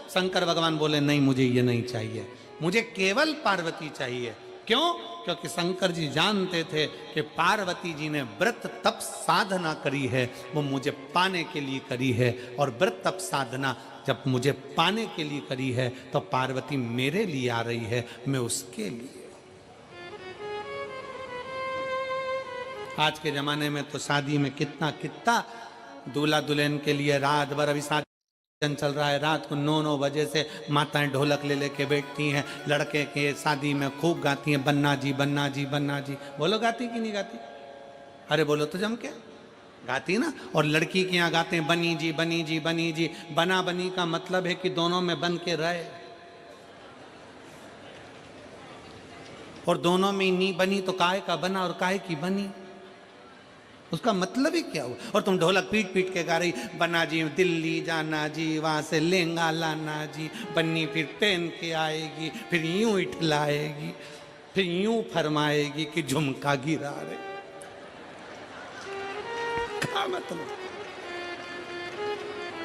शंकर भगवान बोले नहीं, मुझे ये नहीं चाहिए, मुझे केवल पार्वती चाहिए। क्यों? क्योंकि शंकर जी जानते थे कि पार्वती जी ने व्रत तप साधना करी है, वो मुझे पाने के लिए करी है, और व्रत तप साधना जब मुझे पाने के लिए करी है तो पार्वती मेरे लिए आ रही है, मैं उसके लिए। आज के जमाने में तो शादी में कितना कितना दूल्हा दुल्हन के लिए रात भर, अभी शादी चल रहा है, रात को 9-9 बजे से माताएं ढोलक ले लेके बैठती हैं, लड़के के शादी में खूब गाती हैं बन्ना जी बन्ना जी बन्ना जी। बोलो गाती कि नहीं गाती? अरे बोलो तो जम के गाती ना। और लड़की के यहाँ गाते हैं बनी जी बनी जी बनी जी। बना बनी का मतलब है कि दोनों में बन के रहे, और दोनों में नी बनी तो काहे का बना और काहे की बनी, उसका मतलब ही क्या हुआ? और तुम ढोलक पीट पीट के गा रही बन्ना जी दिल्ली जाना जी, वहां से लहंगा लाना जी, बन्नी फिर पहन के आएगी, फिर यूं इठलाएगी, फिर यूं फरमाएगी कि झुमका गिरा रहे। क्या मतलब?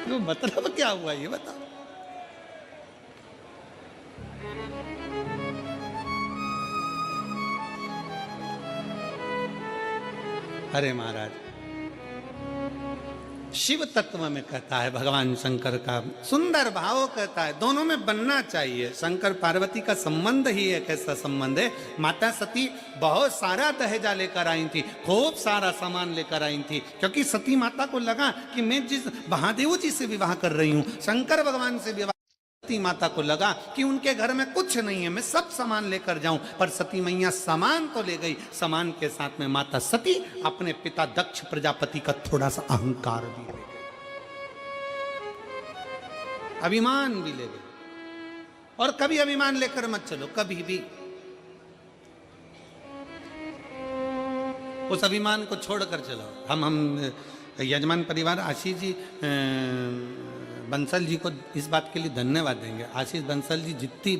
तो मतलब क्या हुआ ये बताओ? अरे महाराज, शिव तत्व में कहता है भगवान शंकर का सुंदर भाव कहता है दोनों में बनना चाहिए। शंकर पार्वती का संबंध ही एक ऐसा संबंध है। माता सती बहुत सारा दहेजा लेकर आई थी, खूब सारा सामान लेकर आई थी, क्योंकि सती माता को लगा कि मैं जिस महादेव जी से विवाह कर रही हूं, शंकर भगवान से विवाह, सती माता को लगा कि उनके घर में कुछ नहीं है, मैं सब सामान लेकर जाऊं। पर सती मैया सामान तो ले गई, सामान के साथ में माता सती अपने पिता दक्ष प्रजापति का थोड़ा सा अहंकार भी ले गई, अभिमान भी ले गई। और कभी अभिमान लेकर मत चलो, कभी भी उस अभिमान को छोड़कर चलो। हम यजमान परिवार आशीष जी बंसल जी को इस बात के लिए धन्यवाद देंगे। आशीष बंसल जी जितनी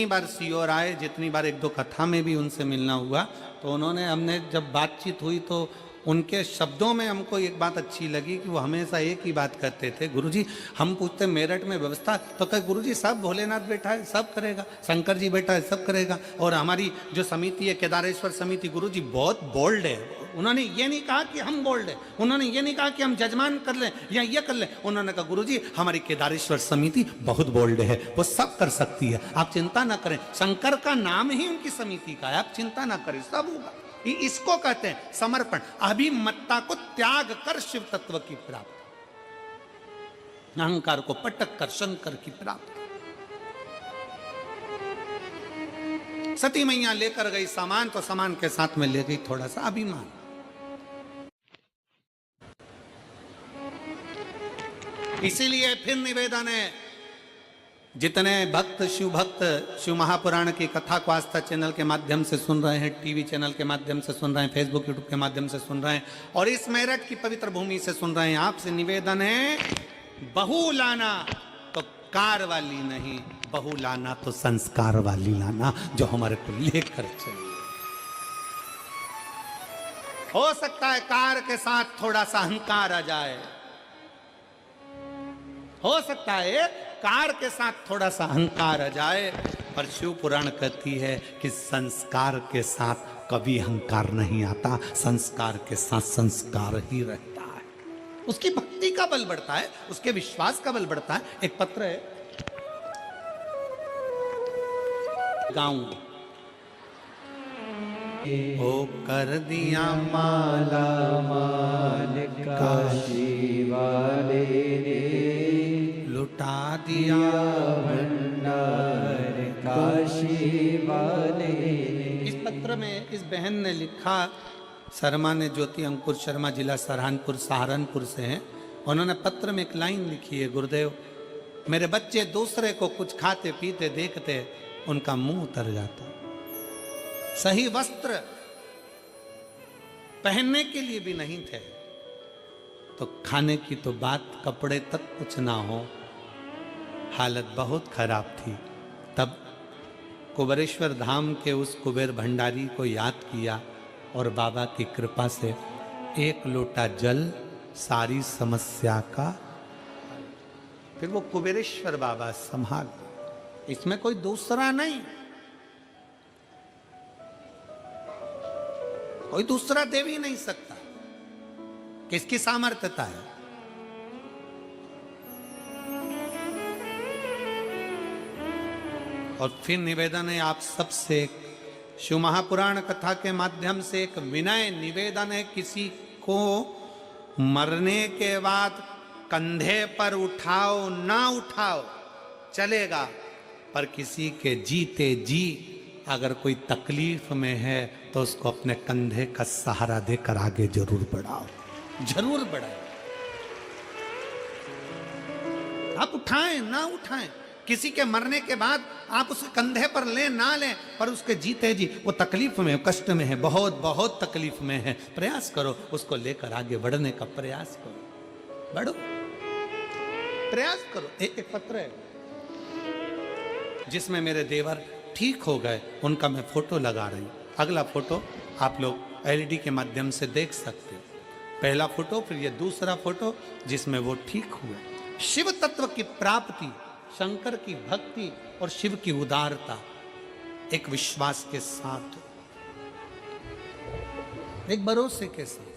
बार सीओर आए, जितनी बार एक दो कथा में भी उनसे मिलना हुआ, तो उन्होंने, हमने जब बातचीत हुई तो उनके शब्दों में हमको एक बात अच्छी लगी कि वो हमेशा एक ही बात करते थे, गुरुजी हम पूछते मेरठ में व्यवस्था, तो कहे गुरुजी सब भोलेनाथ बैठा है सब करेगा, शंकर जी बैठा है सब करेगा, और हमारी जो समिति है केदारेश्वर समिति, गुरुजी बहुत बोल्ड है। उन्होंने ये नहीं कहा कि हम बोल्ड है, उन्होंने ये नहीं कहा कि हम जजमान कर लें या ये कर लें, उन्होंने कहा गुरुजी हमारी केदारेश्वर समिति बहुत बोल्ड है, वो सब कर सकती है, आप चिंता ना करें। शंकर का नाम ही उनकी समिति का है, आप चिंता ना करें, सब होगा। इसको कहते हैं समर्पण। अभिमत्ता को त्याग कर शिव तत्व की प्राप्ति, अहंकार को पटक कर शंकर की प्राप्ति। सती मैया लेकर गई सामान, तो सामान के साथ में ले गई थोड़ा सा अभिमान। इसीलिए फिर निवेदन है, जितने भक्त शिव महापुराण की कथा को आस्था चैनल के माध्यम से सुन रहे हैं, टीवी चैनल के माध्यम से सुन रहे हैं, फेसबुक यूट्यूब के माध्यम से सुन रहे हैं, और इस मेरठ की पवित्र भूमि से सुन रहे हैं, आपसे निवेदन है बहू लाना तो कार वाली नहीं, बहू लाना तो संस्कार वाली लाना, जो हमारे को लेकर चले। हो सकता है कार के साथ थोड़ा सा अहंकार आ जाए, हो सकता है कार के साथ थोड़ा सा अहंकार आ जाए, पर शिव पुराण कहती है कि संस्कार के साथ कभी अहंकार नहीं आता, संस्कार के साथ संस्कार ही रहता है। उसकी भक्ति का बल बढ़ता है, उसके विश्वास का बल बढ़ता है। एक पत्र है, गाऊं ओ कर दिया माला माल काशी वाले ने, लुटा दिया भंडार काशी वाले ने। इस पत्र में इस बहन ने लिखा, शर्मा ने, ज्योति अंकुर शर्मा, जिला सहारनपुर से हैं। उन्होंने पत्र में एक लाइन लिखी है, गुरुदेव मेरे बच्चे दूसरे को कुछ खाते पीते देखते उनका मुंह उतर जाता, सही वस्त्र पहनने के लिए भी नहीं थे, तो खाने की तो बात, कपड़े तक कुछ ना हो, हालत बहुत खराब थी। तब कुबेरेश्वर धाम के उस कुबेर भंडारी को याद किया, और बाबा की कृपा से एक लोटा जल सारी समस्या का। फिर वो कुबेरेश्वर बाबा संभाल, इसमें कोई दूसरा नहीं, कोई दूसरा दे भी नहीं सकता। किसकी सामर्थ्यता है? और फिर निवेदन है आप सबसे, शिव महापुराण कथा के माध्यम से एक विनय निवेदन है, किसी को मरने के बाद कंधे पर उठाओ ना उठाओ चलेगा, पर किसी के जीते जी अगर कोई तकलीफ में है तो उसको अपने कंधे का सहारा देकर आगे जरूर बढ़ाओ, जरूर बढ़ाओ। आप उठाएं ना उठाएं, किसी के मरने के बाद आप उसके कंधे पर लें ना लें, पर उसके जीते जी वो तकलीफ में, कष्ट में है, बहुत बहुत तकलीफ में है, प्रयास करो उसको लेकर आगे बढ़ने का प्रयास करो, बढ़ो, प्रयास करो। एक पत्र है जिसमें मेरे देवर ठीक हो गए, उनका मैं फोटो लगा रही हूं। अगला फोटो आप लोग एलईडी के माध्यम से देख सकते हो। पहला फोटो, फिर ये दूसरा फोटो जिसमें वो ठीक हुए। शिव तत्व की प्राप्ति, शंकर की भक्ति और शिव की उदारता एक विश्वास के साथ, एक भरोसे के साथ।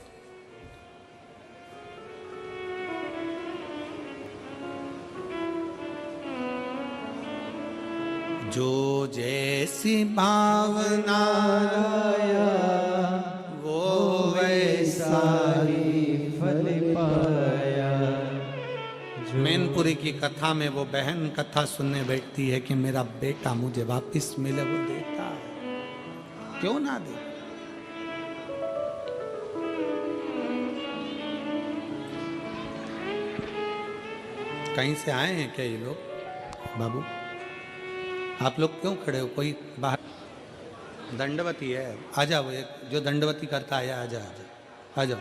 जो जैसी भावना वो वैसा ही फल पाया। मैनपुरी की कथा में वो बहन कथा सुनने बैठती है कि मेरा बेटा मुझे वापस मिले, वो देता है, क्यों ना दे। कहीं से आए हैं क्या ये लोग? बाबू आप लोग क्यों खड़े हो? कोई बाहर दंडवती है, आ जाओ, एक जो दंडवती करता है आ जाओ, आ जाओ।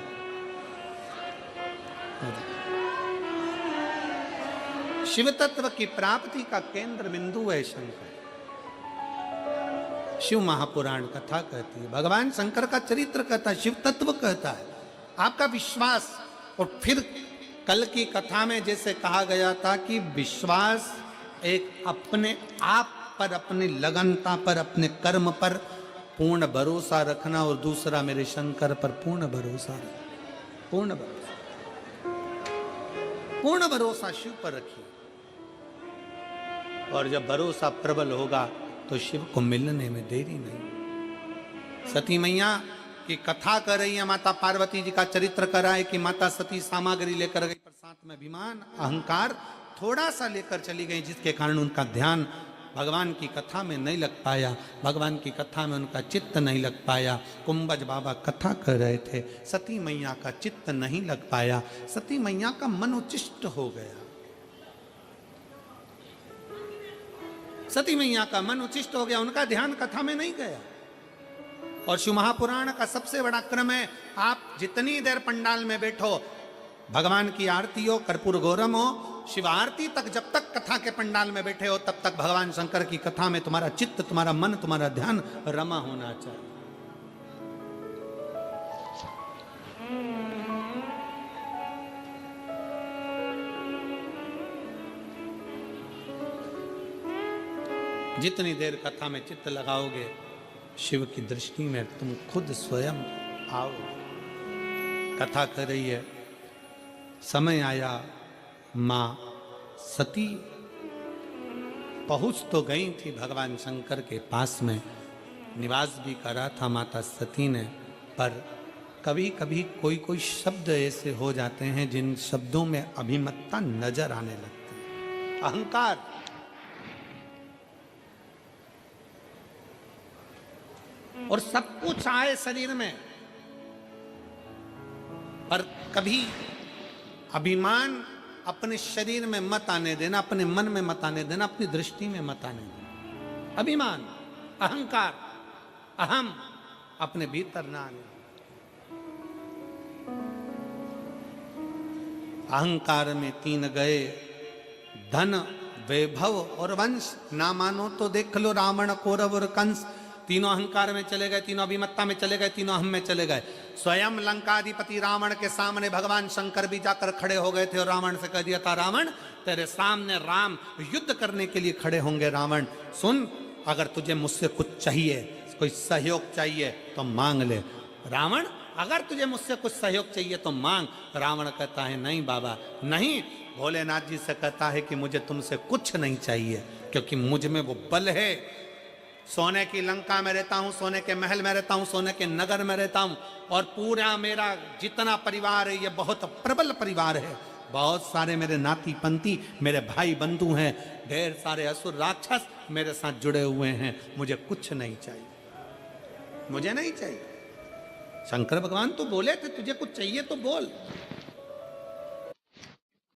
शिव तत्व की प्राप्ति का केंद्र बिंदु है शंकर। शिव महापुराण कथा कहती है, भगवान शंकर का चरित्र कहता है, शिव तत्व कहता है, आपका विश्वास। और फिर कल की कथा में जैसे कहा गया था कि विश्वास एक अपने आप पर, अपनी लगनता पर, अपने कर्म पर पूर्ण भरोसा रखना, और दूसरा मेरे शंकर पर पूर्ण भरोसा रखना। पूर्ण भरोसा, पूर्ण भरोसा शिव पर रखिए, और जब भरोसा प्रबल होगा तो शिव को मिलने में देरी नहीं। सती मैया की कथा कर रही है, माता पार्वती जी का चरित्र कर रहा है कि माता सती सामग्री लेकर गई, पर साथ में अभिमान अहंकार थोड़ा सा लेकर चली गई, जिसके कारण उनका ध्यान भगवान की कथा में नहीं लग पाया, भगवान की कथा में उनका चित्त नहीं लग पाया। कुंभज बाबा कथा कर रहे थे, सती मैया का चित्त नहीं लग पाया, सती मैया का मन उच्चिष्ट हो गया, सती मैया का मन उच्चिष्ट हो गया, उनका ध्यान कथा में नहीं गया। और शिव महापुराण का सबसे बड़ा क्रम है, आप जितनी देर पंडाल में बैठो, भगवान की आरती हो, कर्पूर गौरम हो, शिव आरती तक जब तक कथा के पंडाल में बैठे हो, तब तक भगवान शंकर की कथा में तुम्हारा चित्त, तुम्हारा मन, तुम्हारा ध्यान रमा होना चाहिए। जितनी देर कथा में चित्त लगाओगे, शिव की दृष्टि में तुम खुद स्वयं आओ। कथा कर रही है, समय आया, मां सती पहुंच तो गई थी भगवान शंकर के पास में, निवास भी करा था माता सती ने, पर कभी कभी कोई कोई शब्द ऐसे हो जाते हैं जिन शब्दों में अभिमतता नजर आने लगती है, अहंकार। और सब कुछ आए शरीर में, पर कभी अभिमान अपने शरीर में मत आने देना, अपने मन में मत आने देना, अपनी दृष्टि में मत आने देना। अभिमान, अहंकार, अहम अपने भीतर ना आने। अहंकार में तीन गए, धन, वैभव और वंश। ना मानो तो देख लो रावण, कौरव और कंस, तीनों अहंकार में चले गए, तीनों अभिमत्ता में चले गए, तीनों अहम में चले गए। स्वयं लंकाधिपति रावण के सामने भगवान शंकर भी जाकर खड़े हो गए थे और रावण से कह दिया था, रावण तेरे सामने राम युद्ध करने के लिए खड़े होंगे। रावण सुन, अगर तुझे मुझसे कुछ चाहिए, कोई सहयोग चाहिए तो मांग ले। रावण अगर तुझे मुझसे कुछ सहयोग चाहिए तो मांग। रावण कहता है नहीं बाबा नहीं। भोलेनाथ जी से कहता है कि मुझे तुमसे कुछ नहीं चाहिए, क्योंकि मुझ में वो बल है। सोने की लंका में रहता हूं, सोने के महल में रहता हूं, सोने के नगर में रहता हूं, और पूरा मेरा जितना परिवार है ये बहुत प्रबल परिवार है। बहुत सारे मेरे नाती पंती, मेरे भाई बंधु हैं, ढेर सारे असुर राक्षस मेरे साथ जुड़े हुए हैं। मुझे कुछ नहीं चाहिए, मुझे नहीं चाहिए। शंकर भगवान तो बोले थे तुझे कुछ चाहिए तो बोल।